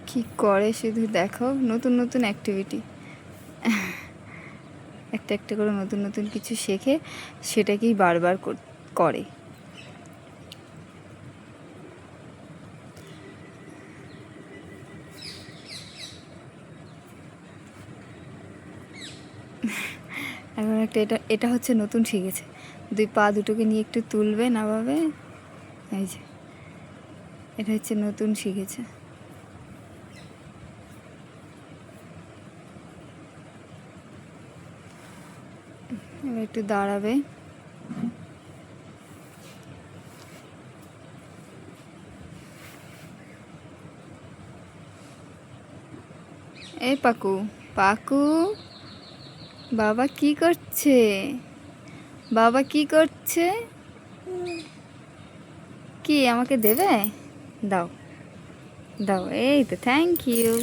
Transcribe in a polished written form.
কি করে শুধু দেখো, নতুন নতুন অ্যাক্টিভিটি, একটা একটা করে নতুন নতুন কিছু শেখে, সেটাকেই বারবার করে। এখন একটা এটা এটা হচ্ছে নতুন শিখেছে, দুই পা দুটোকে নিয়ে একটু তুলবে নামাবে, এই যে এটা হচ্ছে নতুন শিখেছে। এবার একটু দাঁড়াবে, এই পাকু পাকু, বাবা কি করছে, বাবা কি করছে, কি আমাকে দেবে, দাও দাও, এই তো, থ্যাংক ইউ।